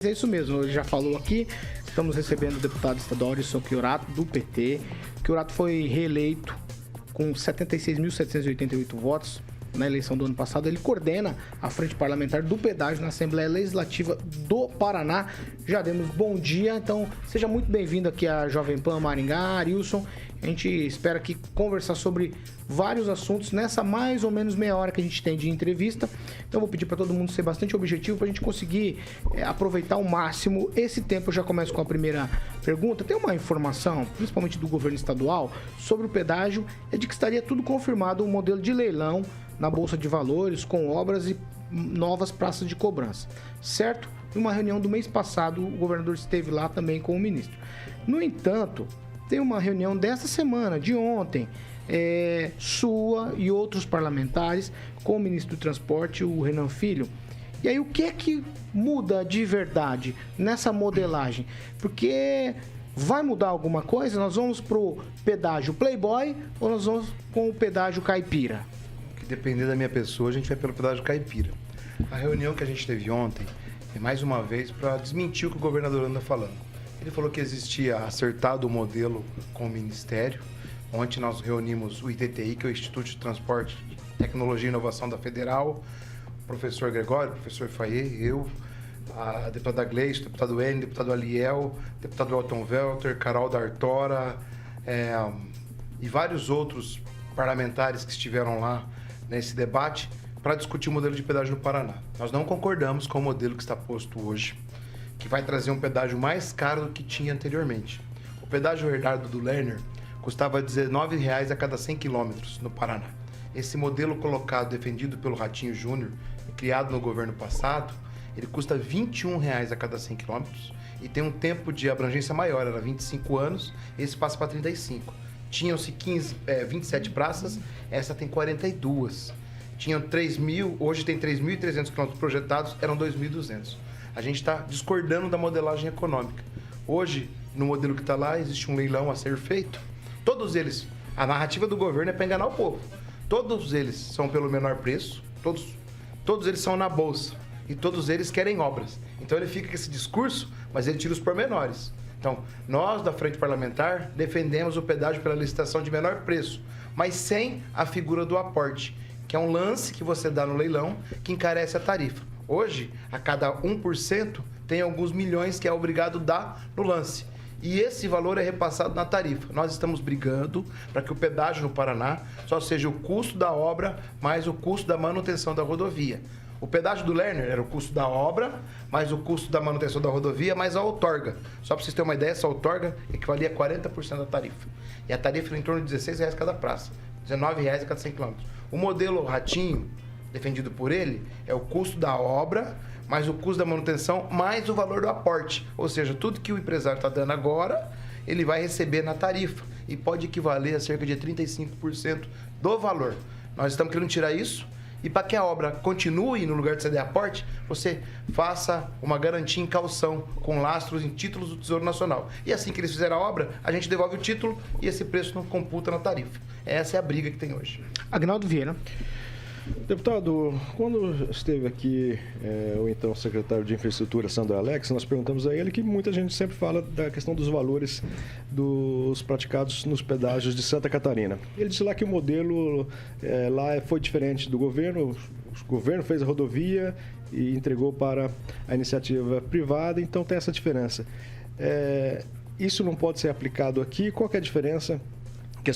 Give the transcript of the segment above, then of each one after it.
É isso mesmo, ele já falou aqui, estamos recebendo o deputado estadual Arisson Chiorato, do PT. Chiorato foi reeleito com 76.788 votos na eleição do ano passado. Ele coordena a frente parlamentar do pedágio na Assembleia Legislativa do Paraná. Já demos bom dia, então seja muito bem-vindo aqui à Jovem Pan Maringá, Arilson. A gente espera aqui conversar sobre vários assuntos nessa mais ou menos meia hora que a gente tem de entrevista. Então eu vou pedir para todo mundo ser bastante objetivo para a gente conseguir aproveitar ao máximo esse tempo. Eu já começo com a primeira pergunta. Tem uma informação, principalmente do governo estadual, sobre o pedágio, é de que estaria tudo confirmado um modelo de leilão na Bolsa de Valores com obras e novas praças de cobrança, certo? Em uma reunião do mês passado, o governador esteve lá também com o ministro. No entanto, tem uma reunião dessa semana, de ontem, sua e outros parlamentares, com o ministro do Transporte, o Renan Filho. E aí, o que é que muda de verdade nessa modelagem? Porque vai mudar alguma coisa? Nós vamos pro pedágio Playboy ou nós vamos com o pedágio Caipira? Que depender da minha pessoa, a gente vai pelo pedágio Caipira. A reunião que a gente teve ontem é mais uma vez para desmentir o que o governador anda falando. Ele falou que existia acertado o modelo com o Ministério. Ontem nós reunimos o ITTI, que é o Instituto de Transporte, Tecnologia e Inovação da Federal, o professor Gregório, o professor Faye, eu, a deputada Gleice, o deputado N, o deputado Aliel, o deputado Elton Welter, Carol D'Artora e vários outros parlamentares que estiveram lá nesse debate para discutir o modelo de pedágio no Paraná. Nós não concordamos com o modelo que está posto hoje, que vai trazer um pedágio mais caro do que tinha anteriormente. O pedágio herdado do Lerner custava R$19 a cada 100 quilômetros no Paraná. Esse modelo colocado, defendido pelo Ratinho Júnior, criado no governo passado, ele custa R$21 a cada 100 quilômetros e tem um tempo de abrangência maior, era 25 anos, esse passa para 35. Tinham-se 27 praças, essa tem 42. Tinham 3.000, hoje tem 3.300 quilômetros projetados, eram 2.200. A gente está discordando da modelagem econômica. Hoje, no modelo que está lá, existe um leilão a ser feito. Todos eles, a narrativa do governo é para enganar o povo. Todos eles são pelo menor preço, todos eles são na bolsa e todos eles querem obras. Então ele fica com esse discurso, mas ele tira os pormenores. Então, nós da Frente Parlamentar defendemos o pedágio pela licitação de menor preço, mas sem a figura do aporte, que é um lance que você dá no leilão que encarece a tarifa. Hoje, a cada 1%, tem alguns milhões que é obrigado a dar no lance. E esse valor é repassado na tarifa. Nós estamos brigando para que o pedágio no Paraná só seja o custo da obra mais o custo da manutenção da rodovia. O pedágio do Lerner era o custo da obra, mais o custo da manutenção da rodovia, mais a outorga. Só para vocês terem uma ideia, essa outorga equivalia a 40% da tarifa. E a tarifa era em torno de R$16 cada praça, R$19 a cada 100 km. O modelo Ratinho, defendido por ele, é o custo da obra, mais o custo da manutenção, mais o valor do aporte. Ou seja, tudo que o empresário está dando agora, ele vai receber na tarifa. E pode equivaler a cerca de 35% do valor. Nós estamos querendo tirar isso. E para que a obra continue no lugar de ceder aporte, você faça uma garantia em caução, com lastros em títulos do Tesouro Nacional. E assim que eles fizerem a obra, a gente devolve o título e esse preço não computa na tarifa. Essa é a briga que tem hoje. Agnaldo Vieira. Deputado, quando esteve aqui o então secretário de Infraestrutura, Sandro Alex, nós perguntamos a ele que muita gente sempre fala da questão dos valores dos praticados nos pedágios de Santa Catarina. Ele disse lá que o modelo lá foi diferente do governo, o governo fez a rodovia e entregou para a iniciativa privada, então tem essa diferença. Isso não pode ser aplicado aqui? Qual que é a diferença? Que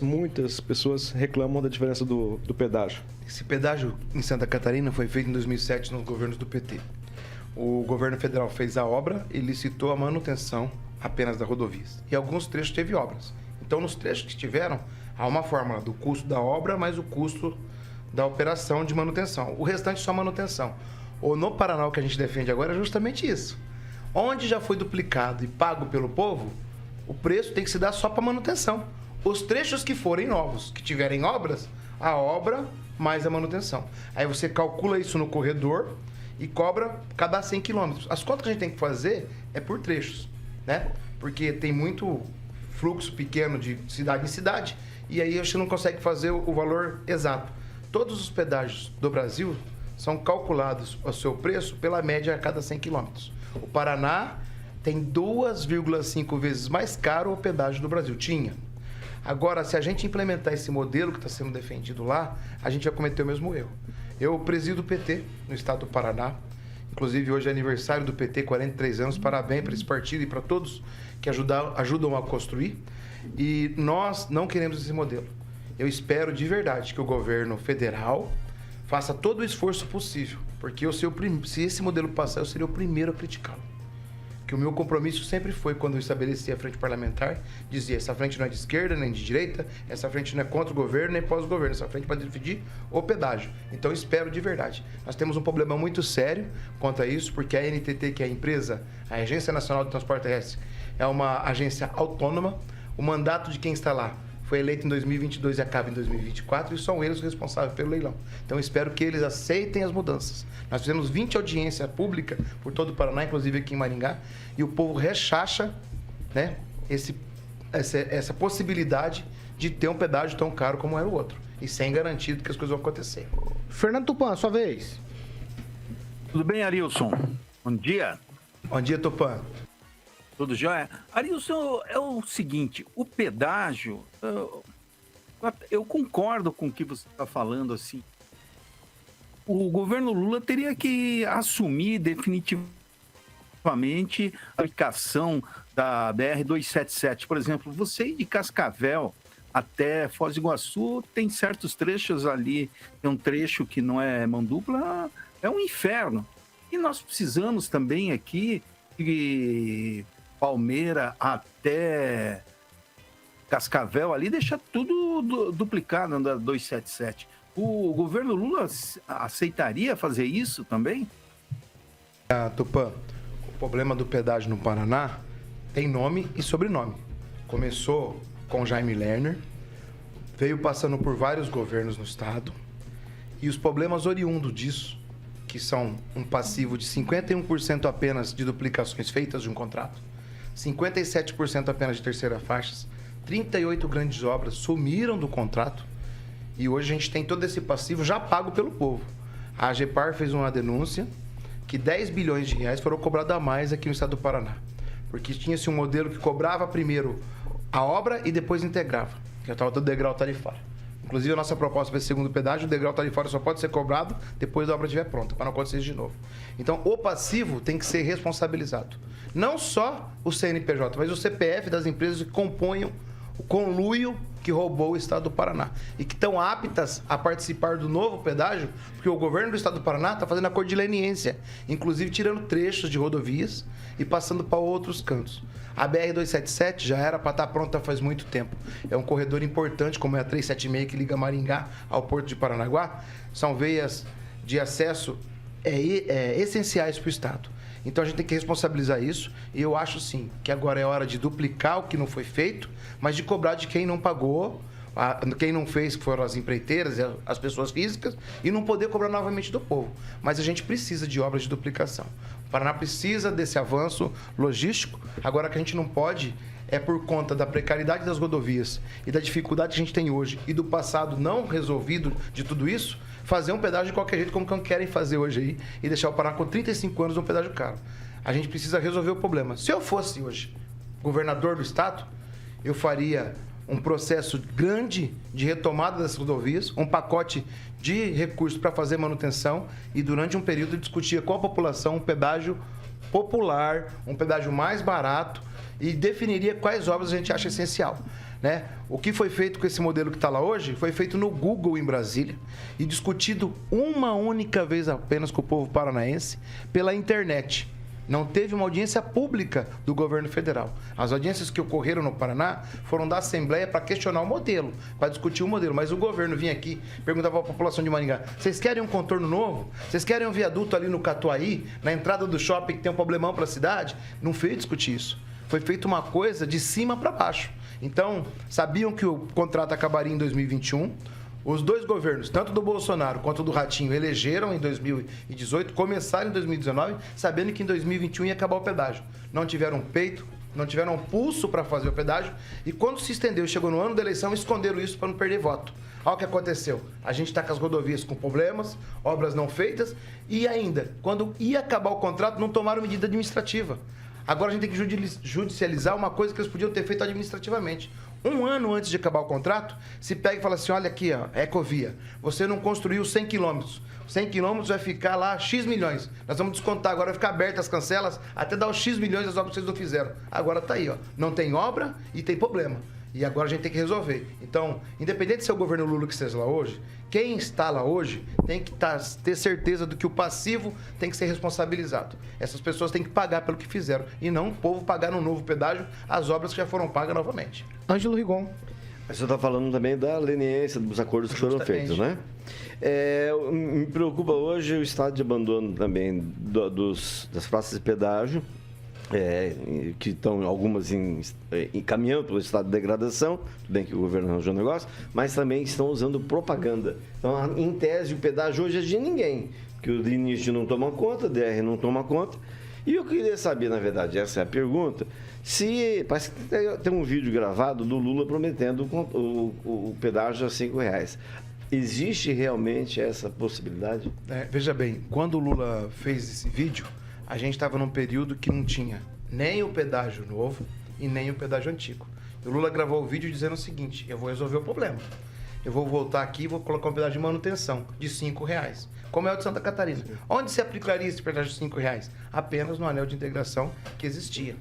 muitas pessoas reclamam da diferença do pedágio. Esse pedágio em Santa Catarina foi feito em 2007 nos governos do PT. O governo federal fez a obra e licitou a manutenção apenas da rodovias. E alguns trechos teve obras. Então, nos trechos que tiveram, há uma fórmula do custo da obra mais o custo da operação de manutenção. O restante só manutenção. No Paraná, o que a gente defende agora é justamente isso. Onde já foi duplicado e pago pelo povo, o preço tem que se dar só para manutenção. Os trechos que forem novos, que tiverem obras, a obra mais a manutenção. Aí você calcula isso no corredor e cobra cada 100 quilômetros. As contas que a gente tem que fazer é por trechos, né? Porque tem muito fluxo pequeno de cidade em cidade e aí a gente não consegue fazer o valor exato. Todos os pedágios do Brasil são calculados o seu preço pela média a cada 100 quilômetros. O Paraná tem 2,5 vezes mais caro o pedágio do Brasil. Tinha. Agora, se a gente implementar esse modelo que está sendo defendido lá, a gente vai cometer o mesmo erro. Eu presido o PT no estado do Paraná. Inclusive, hoje é aniversário do PT, 43 anos. Parabéns para esse partido e para todos que ajudam a construir. E nós não queremos esse modelo. Eu espero de verdade que o governo federal faça todo o esforço possível. Porque se esse modelo passar, eu seria o primeiro a criticá-lo. Que o meu compromisso sempre foi, quando eu estabeleci a frente parlamentar, dizia, essa frente não é de esquerda nem de direita, essa frente não é contra o governo nem pós-governo, essa frente vai dividir o pedágio. Então, eu espero de verdade. Nós temos um problema muito sério quanto a isso, porque a ANTT, que é a empresa, a Agência Nacional de Transporte Terrestre, é uma agência autônoma. O mandato de quem está lá foi eleito em 2022 e acaba em 2024, e são eles os responsáveis pelo leilão. Então, eu espero que eles aceitem as mudanças. Nós fizemos 20 audiências públicas por todo o Paraná, inclusive aqui em Maringá, e o povo rechaça, né, essa possibilidade de ter um pedágio tão caro como era o outro, e sem garantido que as coisas vão acontecer. Fernando Tupan, sua vez. Tudo bem, Arilson? Bom dia. Bom dia, Tupan. Tudo jóia? Arilson, é o seguinte, o pedágio, eu concordo com o que você está falando, assim. O governo Lula teria que assumir definitivamente a aplicação da BR-277. Por exemplo, você ir de Cascavel até Foz do Iguaçu, tem certos trechos ali, tem um trecho que não é mão dupla, é um inferno. E nós precisamos também aqui de Palmeira até Cascavel ali, deixar tudo duplicado na 277. O governo Lula aceitaria fazer isso também? Tupan, o problema do pedágio no Paraná tem nome e sobrenome. Começou com Jaime Lerner, veio passando por vários governos no estado, e os problemas oriundos disso, que são um passivo de 51% apenas de duplicações feitas de um contrato, 57% apenas de terceira faixa, 38 grandes obras sumiram do contrato, e hoje a gente tem todo esse passivo já pago pelo povo. A AGEPAR fez uma denúncia que 10 bilhões de reais foram cobrados a mais aqui no estado do Paraná. Porque tinha-se um modelo que cobrava primeiro a obra e depois integrava, que estava do degrau tarifário. Inclusive, a nossa proposta para esse segundo pedágio, o degrau tarifário só pode ser cobrado depois da obra estiver pronta, para não acontecer isso de novo. Então, o passivo tem que ser responsabilizado. Não só o CNPJ, mas o CPF das empresas que compõem o conluio que roubou o estado do Paraná e que estão aptas a participar do novo pedágio, porque o governo do estado do Paraná está fazendo a cordileniência, inclusive tirando trechos de rodovias e passando para outros cantos. A BR-277 já era para estar pronta faz muito tempo. É um corredor importante, como é a 376, que liga Maringá ao Porto de Paranaguá. São veias de acesso essenciais para o estado. Então, a gente tem que responsabilizar isso, e eu acho, sim, que agora é hora de duplicar o que não foi feito, mas de cobrar de quem não pagou, quem não fez, que foram as empreiteiras, as pessoas físicas, e não poder cobrar novamente do povo. Mas a gente precisa de obras de duplicação. O Paraná precisa desse avanço logístico. Agora, que a gente não pode é por conta da precariedade das rodovias e da dificuldade que a gente tem hoje e do passado não resolvido de tudo isso, fazer um pedágio de qualquer jeito, como querem fazer hoje aí, e deixar o Paraná com 35 anos um pedágio caro. A gente precisa resolver o problema. Se eu fosse hoje governador do estado, eu faria um processo grande de retomada das rodovias, um pacote de recursos para fazer manutenção e, durante um período, discutir com a população um pedágio popular, um pedágio mais barato, e definiria quais obras a gente acha essencial, né? O que foi feito com esse modelo que está lá hoje foi feito no Google em Brasília e discutido uma única vez apenas com o povo paranaense pela internet. Não teve uma audiência pública do governo federal. As audiências que ocorreram no Paraná foram da Assembleia para questionar o modelo, para discutir o modelo. Mas o governo vinha aqui, perguntava para a população de Maringá: vocês querem um contorno novo? Vocês querem um viaduto ali no Catuaí, na entrada do shopping que tem um problemão para a cidade? Não fez discutir isso. Foi feita uma coisa de cima para baixo. Então, sabiam que o contrato acabaria em 2021. Os dois governos, tanto do Bolsonaro quanto do Ratinho, elegeram em 2018, começaram em 2019, sabendo que em 2021 ia acabar o pedágio. Não tiveram peito não tiveram pulso para fazer o pedágio, e quando se estendeu, chegou no ano da eleição, esconderam isso para não perder voto. Olha o que aconteceu. A gente está com as rodovias com problemas, obras não feitas, e ainda, quando ia acabar o contrato, não tomaram medida administrativa. Agora a gente tem que judicializar uma coisa que eles podiam ter feito administrativamente. Um ano antes de acabar o contrato, se pega e fala assim, olha aqui, ó, Ecovia, você não construiu 100 quilômetros. 100 quilômetros vai ficar lá X milhões. Nós vamos descontar, agora vai ficar abertas as cancelas até dar os X milhões das obras que vocês não fizeram. Agora tá aí, ó. Não tem obra e tem problema. E agora a gente tem que resolver. Então, independente se é o governo Lula que esteja lá hoje, quem está lá hoje tem que ter certeza do que o passivo tem que ser responsabilizado. Essas pessoas têm que pagar pelo que fizeram. E não o povo pagar no novo pedágio as obras que já foram pagas novamente. Ângelo Rigon. Mas você está falando também da leniência dos acordos que foram feitos, né? Me preocupa hoje o estado de abandono também das praças de pedágio, que estão algumas caminhando para o estado de degradação, tudo bem que o governo arranjou um negócio, mas também estão usando propaganda. Então, em tese, o pedágio hoje é de ninguém, que o DINIS não toma conta, o DR não toma conta. E eu queria saber, na verdade, essa é a pergunta, se parece que tem um vídeo gravado do Lula prometendo o pedágio a R$5. Existe realmente essa possibilidade? Veja bem, quando o Lula fez esse vídeo, a gente estava num período que não tinha nem o pedágio novo e nem o pedágio antigo. O Lula gravou o vídeo dizendo o seguinte, eu vou resolver o problema. Eu vou voltar aqui e vou colocar um pedágio de manutenção de R$5, como é o de Santa Catarina. Onde se aplicaria esse pedágio de R$5? Apenas no anel de integração que existia.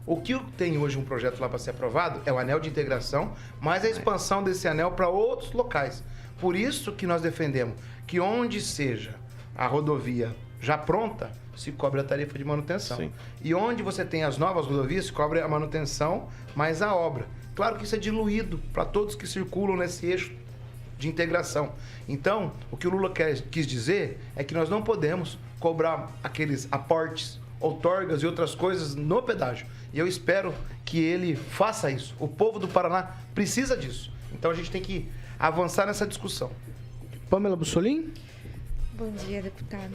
O que tem hoje um projeto lá para ser aprovado é o anel de integração, mas a expansão desse anel para outros locais. Por isso que nós defendemos que onde seja a rodovia já pronta, se cobre a tarifa de manutenção. Sim. E onde você tem as novas rodovias, se cobre a manutenção mais a obra. Claro que isso é diluído para todos que circulam nesse eixo de integração. Então, o que o Lula quis dizer é que nós não podemos cobrar aqueles aportes, outorgas e outras coisas no pedágio. E eu espero que ele faça isso. O povo do Paraná precisa disso. Então, a gente tem que avançar nessa discussão. Pamela Bussolini? Bom dia, deputado.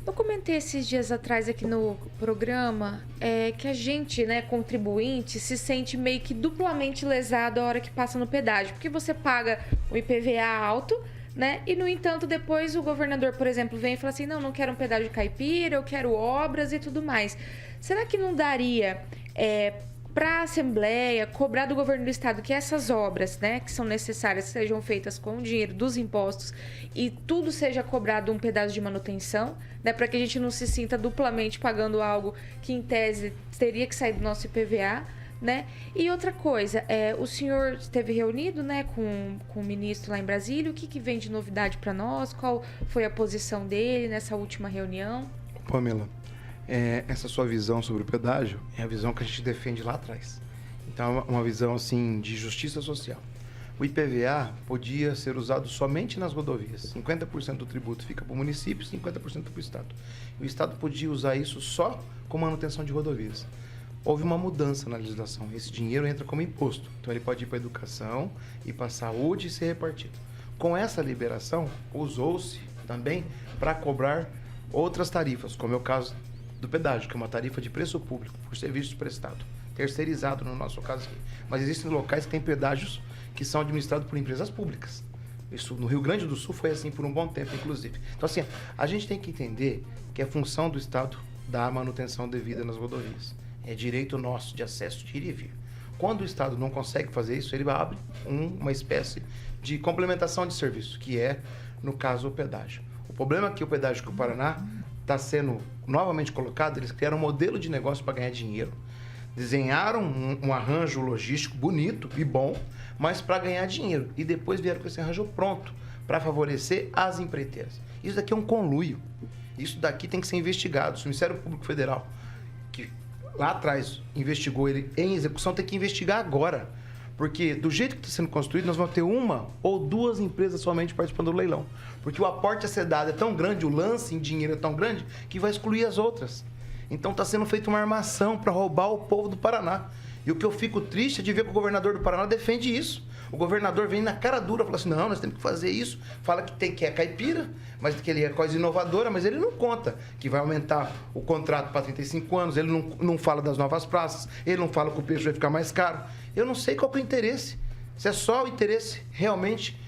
Eu comentei esses dias atrás aqui no programa que a gente, né, contribuinte, se sente meio que duplamente lesado a hora que passa no pedágio, porque você paga o IPVA alto, né, e no entanto depois o governador, por exemplo, vem e fala assim, não quero um pedágio caipira, eu quero obras e tudo mais. Será que não daria para a Assembleia cobrar do governo do estado que essas obras, né, que são necessárias, sejam feitas com o dinheiro dos impostos e tudo seja cobrado um pedaço de manutenção, né, para que a gente não se sinta duplamente pagando algo que, em tese, teria que sair do nosso IPVA, né? E outra coisa, o senhor esteve reunido, né, com o ministro lá em Brasília, o que vem de novidade para nós? Qual foi a posição dele nessa última reunião? Pamela, essa sua visão sobre o pedágio é a visão que a gente defende lá atrás. Então, é uma visão assim de justiça social. O IPVA podia ser usado somente nas rodovias. 50% do tributo fica para o município, 50% para o Estado. O Estado podia usar isso só com manutenção de rodovias. Houve uma mudança na legislação. Esse dinheiro entra como imposto. Então, ele pode ir para a educação, ir para a saúde e ser repartido. Com essa liberação, usou-se também para cobrar outras tarifas, como é o caso do pedágio, que é uma tarifa de preço público por serviços prestados, terceirizado no nosso caso aqui. Mas existem locais que têm pedágios que são administrados por empresas públicas. Isso no Rio Grande do Sul foi assim por um bom tempo, inclusive. Então, assim, a gente tem que entender que é função do Estado dar manutenção devida nas rodovias. É direito nosso de acesso, de ir e vir. Quando o Estado não consegue fazer isso, ele abre uma espécie de complementação de serviço, que é, no caso, o pedágio. O problema é que o pedágio que o Paraná está sendo novamente colocado, eles criaram um modelo de negócio para ganhar dinheiro. Desenharam um arranjo logístico bonito e bom, mas para ganhar dinheiro. E depois vieram com esse arranjo pronto para favorecer as empreiteiras. Isso daqui é um conluio. Isso daqui tem que ser investigado. Se o Ministério Público Federal, que lá atrás investigou ele em execução, tem que investigar agora. Porque do jeito que está sendo construído, nós vamos ter uma ou duas empresas somente participando do leilão. Porque o aporte a ser dado é tão grande, o lance em dinheiro é tão grande, que vai excluir as outras. Então está sendo feita uma armação para roubar o povo do Paraná. E o que eu fico triste é de ver que o governador do Paraná defende isso. O governador vem na cara dura, fala assim, não, nós temos que fazer isso. Fala que é caipira, mas que ele é coisa inovadora, mas ele não conta que vai aumentar o contrato para 35 anos, ele não fala das novas praças, ele não fala que o peixe vai ficar mais caro. Eu não sei qual que é o interesse. Se é só o interesse realmente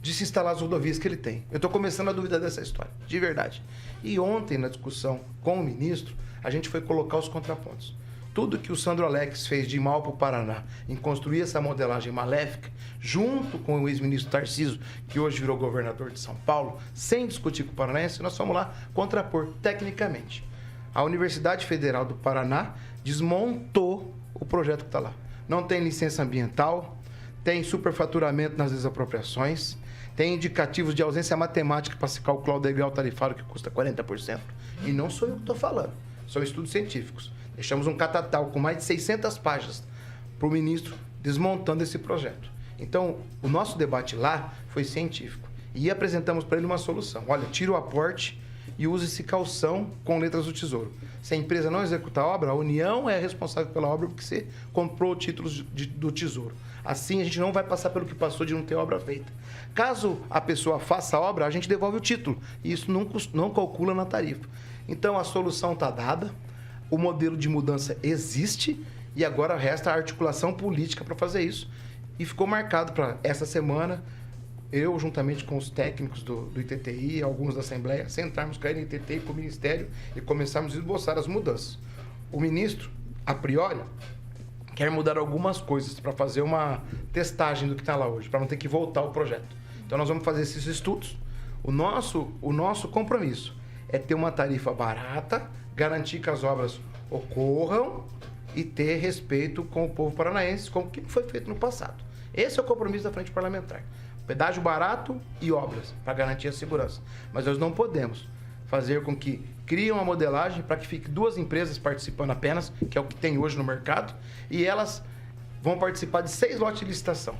de se instalar as rodovias que ele tem. Eu estou começando a duvidar dessa história, de verdade. E ontem, na discussão com o ministro, a gente foi colocar os contrapontos. Tudo que o Sandro Alex fez de mal para o Paraná em construir essa modelagem maléfica, junto com o ex-ministro Tarcísio, que hoje virou governador de São Paulo, sem discutir com o paranaense, nós fomos lá contrapor tecnicamente. A Universidade Federal do Paraná desmontou o projeto que está lá. Não tem licença ambiental, tem superfaturamento nas desapropriações, tem indicativos de ausência matemática para se calcular o degrau tarifário que custa 40%. E não sou eu que estou falando, são estudos científicos. Deixamos um catatal com mais de 600 páginas para o ministro desmontando esse projeto. Então, o nosso debate lá foi científico. E apresentamos para ele uma solução. Olha, tira o aporte e use-se calção com letras do Tesouro. Se a empresa não executar a obra, a União é responsável pela obra porque você comprou títulos do Tesouro. Assim, a gente não vai passar pelo que passou de não ter obra feita. Caso a pessoa faça a obra, a gente devolve o título. E isso não calcula na tarifa. Então, a solução está dada. O modelo de mudança existe e agora resta a articulação política para fazer isso. E ficou marcado para essa semana, eu, juntamente com os técnicos do ITTI, alguns da Assembleia, sentarmos com a NTT e com o Ministério e começarmos a esboçar as mudanças. O ministro, a priori, quer mudar algumas coisas para fazer uma testagem do que está lá hoje, para não ter que voltar o projeto. Então, nós vamos fazer esses estudos. O nosso compromisso é ter uma tarifa barata, garantir que as obras ocorram e ter respeito com o povo paranaense, como que foi feito no passado. Esse é o compromisso da Frente Parlamentar. Pedágio barato e obras, para garantir a segurança. Mas nós não podemos fazer com que criem uma modelagem para que fique 2 empresas participando apenas, que é o que tem hoje no mercado, e elas vão participar de 6 lotes de licitação.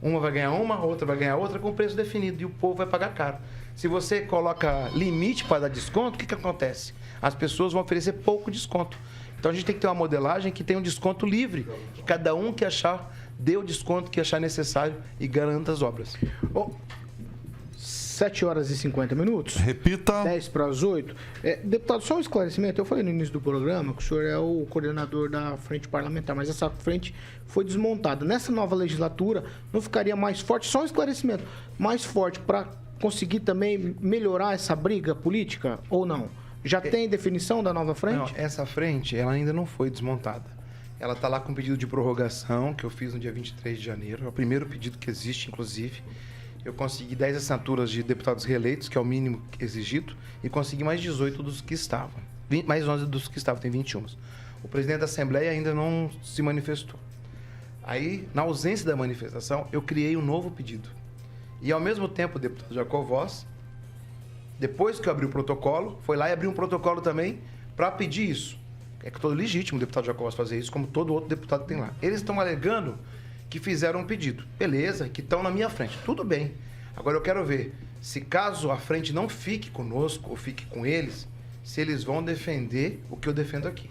Uma vai ganhar uma, a outra vai ganhar outra, com preço definido, e o povo vai pagar caro. Se você coloca limite para dar desconto, o que acontece? As pessoas vão oferecer pouco desconto. Então, a gente tem que ter uma modelagem que tenha um desconto livre, que cada um que achar, dê o desconto que achar necessário e garanta as obras. Bom, 7 horas e 50 minutos. Repita. 10 para as 8. Deputado, só um esclarecimento. Eu falei no início do programa que o senhor é o coordenador da frente parlamentar, mas essa frente foi desmontada. Nessa nova legislatura, não ficaria mais forte? Só um esclarecimento. Mais forte para conseguir também melhorar essa briga política ou não? Já tem definição da nova frente? Não, essa frente, ela ainda não foi desmontada. Ela está lá com pedido de prorrogação, que eu fiz no dia 23 de janeiro. É o primeiro pedido que existe, inclusive. Eu consegui 10 assinaturas de deputados reeleitos, que é o mínimo exigido, e consegui mais 18 dos que estavam. Mais 11 dos que estavam, tem 21. O presidente da Assembleia ainda não se manifestou. Aí, na ausência da manifestação, eu criei um novo pedido. E, ao mesmo tempo, o deputado Jacovós, depois que eu abri o protocolo, foi lá e abriu um protocolo também para pedir isso. É que todo legítimo o deputado Jacovós fazer isso, como todo outro deputado que tem lá. Eles estão alegando que fizeram um pedido. Beleza, que estão na minha frente. Tudo bem. Agora eu quero ver se caso a frente não fique conosco ou fique com eles, se eles vão defender o que eu defendo aqui.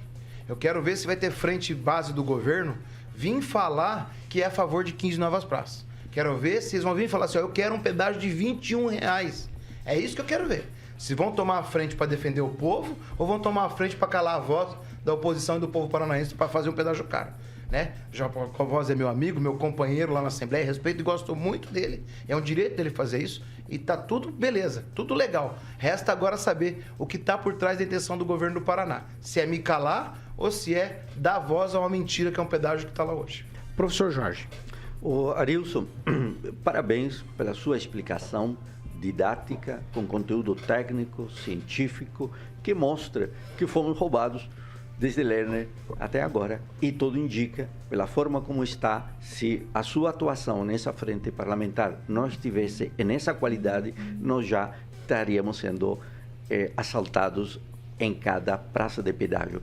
Eu quero ver se vai ter frente base do governo vir falar que é a favor de 15 novas praças. Quero ver se eles vão vir falar assim, eu quero um pedágio de R$21. É isso que eu quero ver. Se vão tomar a frente para defender o povo ou vão tomar a frente para calar a voz da oposição e do povo paranaense para fazer um pedágio caro. Né? Jacovós é meu amigo, meu companheiro lá na Assembleia, respeito e gosto muito dele. É um direito dele fazer isso e tá tudo beleza, tudo legal. Resta agora saber o que está por trás da intenção do governo do Paraná. Se é me calar ou se é dar voz a uma mentira que é um pedágio que está lá hoje. Professor Jorge. Ô, Arilson, parabéns pela sua explicação didática, com conteúdo técnico, científico, que mostra que fomos roubados desde Lerner até agora. E tudo indica, pela forma como está, se a sua atuação nessa frente parlamentar não estivesse nessa qualidade, nós já estaríamos sendo assaltados em cada praça de pedágio.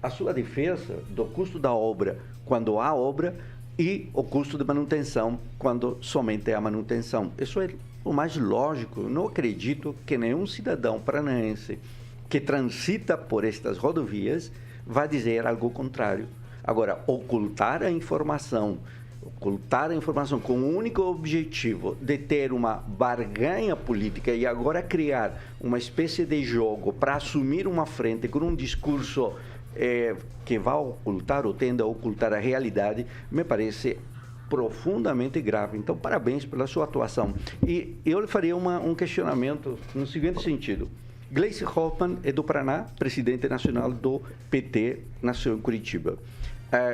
A sua defesa do custo da obra, quando há obra, e o custo de manutenção, quando somente há manutenção. Isso é o mais lógico. Eu não acredito que nenhum cidadão paranaense que transita por estas rodovias vai dizer algo contrário. Agora, ocultar a informação ocultar a informação com o único objetivo de ter uma barganha política e agora criar uma espécie de jogo para assumir uma frente com um discurso que vai ocultar ou tende a ocultar a realidade, me parece profundamente grave. Então, parabéns pela sua atuação. E eu lhe faria um questionamento no seguinte sentido. Gleice Hoffmann é do Paraná, presidente nacional do PT, nasceu em Curitiba.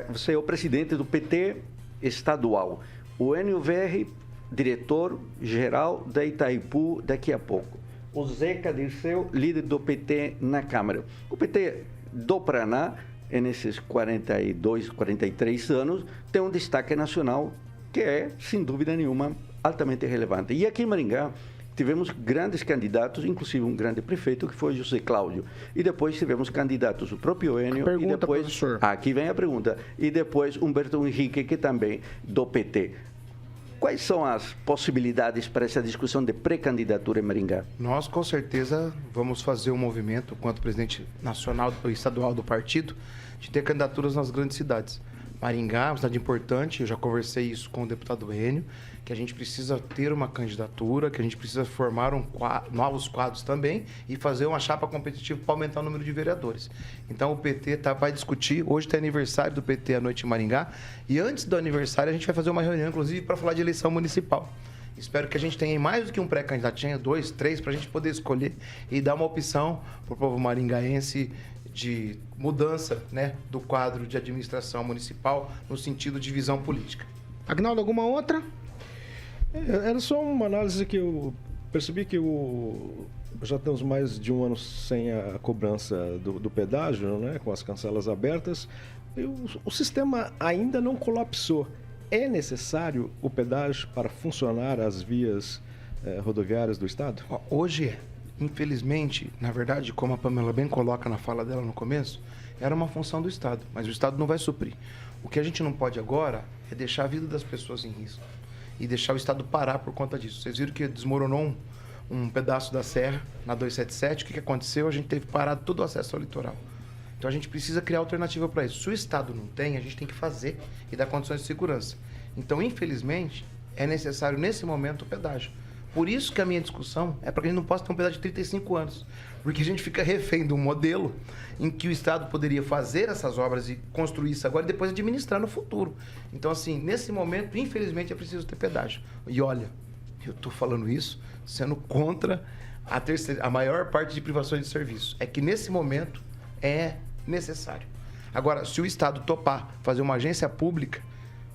Você é o presidente do PT estadual. O Enio Verri, diretor-geral da Itaipu, daqui a pouco. O Zeca Dirceu, líder do PT na Câmara. O PT do Paraná, nesses 42, 43 anos, tem um destaque nacional que é, sem dúvida nenhuma, altamente relevante. E aqui em Maringá, tivemos grandes candidatos, inclusive um grande prefeito, que foi José Cláudio. E depois tivemos candidatos, o próprio Enio. Pergunta, e depois, professor. aqui vem a pergunta. E depois Humberto Henrique, que também do PT. Quais são as possibilidades para essa discussão de pré-candidatura em Maringá? Nós, com certeza, vamos fazer um movimento, quanto presidente nacional e estadual do partido, de ter candidaturas nas grandes cidades. Maringá é uma cidade importante, eu já conversei isso com o deputado Enio, que a gente precisa ter uma candidatura, que a gente precisa formar novos quadros também e fazer uma chapa competitiva para aumentar o número de vereadores. Então, o PT vai discutir, hoje tem aniversário do PT à noite em Maringá, e antes do aniversário a gente vai fazer uma reunião, inclusive, para falar de eleição municipal. Espero que a gente tenha mais do que um pré-candidato, tenha 2, 3, para a gente poder escolher e dar uma opção para o povo maringaense de mudança, né, do quadro de administração municipal no sentido de visão política. Agnaldo, alguma outra? Era só uma análise que eu percebi que já temos mais de um ano sem a cobrança do pedágio, né, com as cancelas abertas. E o sistema ainda não colapsou. É necessário o pedágio para funcionar as vias rodoviárias do Estado? Hoje, infelizmente, na verdade, como a Pamela bem coloca na fala dela no começo, era uma função do Estado, mas o Estado não vai suprir. O que a gente não pode agora é deixar a vida das pessoas em risco e deixar o Estado parar por conta disso. Vocês viram que desmoronou um pedaço da serra na 277, o que aconteceu? A gente teve que parar todo o acesso ao litoral. Então a gente precisa criar alternativa para isso. Se o Estado não tem, a gente tem que fazer e dar condições de segurança. Então, infelizmente, é necessário nesse momento o pedágio. Por isso que a minha discussão é para que a gente não possa ter um pedágio de 35 anos. Porque a gente fica refém de um modelo em que o Estado poderia fazer essas obras e construir isso agora e depois administrar no futuro. Então, assim, nesse momento, infelizmente, é preciso ter pedágio. E olha, eu estou falando isso sendo contra a maior parte de privações de serviço. É que nesse momento é necessário. Agora, se o Estado topar fazer uma agência pública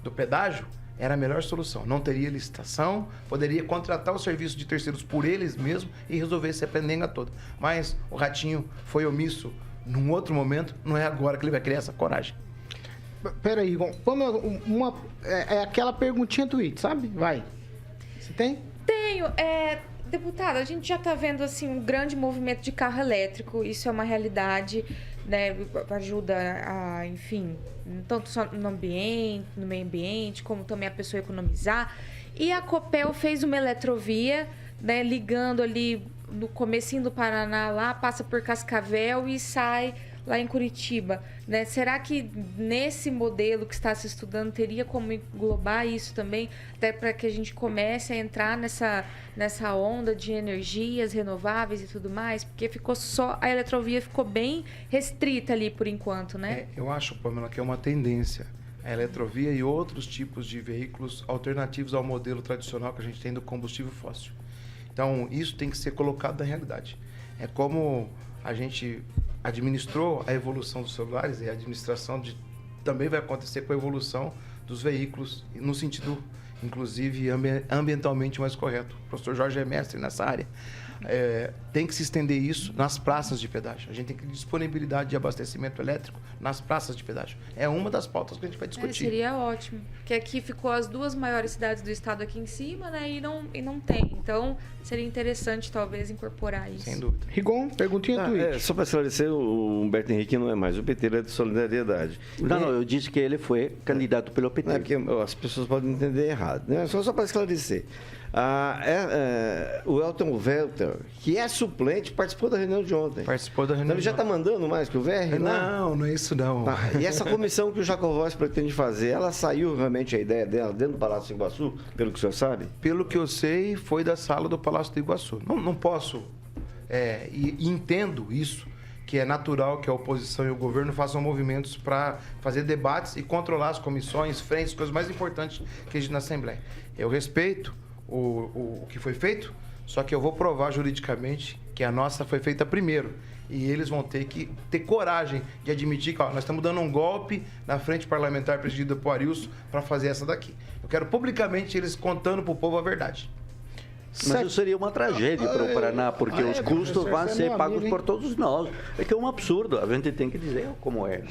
do pedágio, era a melhor solução. Não teria licitação, poderia contratar o serviço de terceiros por eles mesmos e resolver essa pendenga toda. Mas o Ratinho foi omisso num outro momento, não é agora que ele vai criar essa coragem. Peraí, vamos é aquela perguntinha tweet, sabe? Vai. Você tem? Tenho. Deputada, a gente já está vendo assim um grande movimento de carro elétrico, isso é uma realidade, né? Ajuda a, enfim, tanto só no ambiente, no meio ambiente, como também a pessoa economizar. E a Copel fez uma eletrovia, né, ligando ali no comecinho do Paraná lá, passa por Cascavel e sai lá em Curitiba, né? Será que nesse modelo que está se estudando teria como englobar isso também, até para que a gente comece a entrar nessa onda de energias renováveis e tudo mais? Porque a eletrovia ficou bem restrita ali por enquanto, né? Eu acho, Pamela, que é uma tendência. A eletrovia e outros tipos de veículos alternativos ao modelo tradicional que a gente tem do combustível fóssil. Então, isso tem que ser colocado na realidade. É como a gente administrou a evolução dos celulares e a administração também vai acontecer com a evolução dos veículos, no sentido, inclusive, ambientalmente mais correto. O professor Jorge é mestre nessa área. Tem que se estender isso nas praças de pedágio. A gente tem que ter disponibilidade de abastecimento elétrico nas praças de pedágio. É uma das pautas que a gente vai discutir. Seria ótimo. Porque aqui ficou as duas maiores cidades do estado aqui em cima, né? E não tem. Então, seria interessante, talvez, incorporar isso. Sem dúvida. Rigon, perguntinha tweet. Só para esclarecer, o Humberto Henrique não é mais o PT, ele é de Solidariedade. Não, eu disse que ele foi candidato pelo PT. Porque as pessoas podem entender errado, né? Só para esclarecer. O Elton Welter, que é suplente, participou da reunião de ontem. Participou da Então reunião. ele já está mandando mais que o VR? Não, não é isso não. Tá. E essa comissão que o Jacovós pretende fazer, ela saiu realmente a ideia dela dentro do Palácio do Iguaçu, pelo que o senhor sabe? Pelo que eu sei, foi da sala do Palácio do Iguaçu. Não posso, e entendo isso, que é natural que a oposição e o governo façam movimentos para fazer debates e controlar as comissões, frentes, coisas mais importantes que existe na Assembleia. Eu respeito o que foi feito, só que eu vou provar juridicamente que a nossa foi feita primeiro. E eles vão ter que ter coragem de admitir que nós estamos dando um golpe na frente parlamentar presidida por Arilson para fazer essa daqui. Eu quero publicamente eles contando para o povo a verdade. Mas isso seria uma tragédia para o Paraná, porque os custos vão ser pagos por todos nós. É que é um absurdo, a gente tem que dizer como é.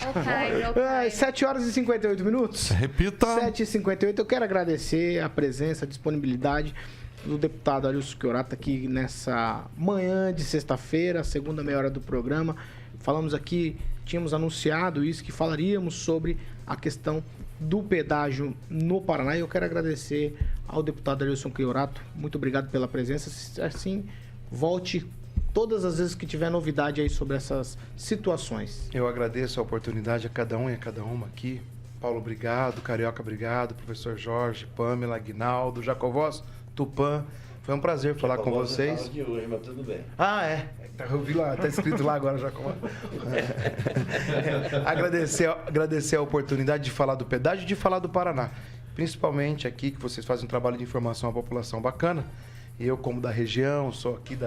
7 horas e 58 minutos. Repita. 7h58. Eu quero agradecer a presença, a disponibilidade do deputado Arilson Chiorato aqui nessa manhã de sexta-feira, segunda meia hora do programa. Falamos aqui, tínhamos anunciado isso, que falaríamos sobre a questão do pedágio no Paraná. E eu quero agradecer ao deputado Arilson Chiorato. Muito obrigado pela presença. Assim, volte todas as vezes que tiver novidade aí sobre essas situações. Eu agradeço a oportunidade a cada um e a cada uma aqui. Paulo, obrigado. Carioca, obrigado. Professor Jorge, Pamela, Aguinaldo, Jacovós, Tupã. Foi um prazer falar com vocês. De hoje, mas tudo bem. Eu vi lá, tá escrito lá agora, Jacovós. Agradecer a oportunidade de falar do pedágio e de falar do Paraná. Principalmente aqui, que vocês fazem um trabalho de informação à população bacana. Eu, como da região, sou aqui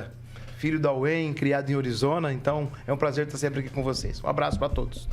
filho da UEM, criado em Arizona, então é um prazer estar sempre aqui com vocês. Um abraço para todos.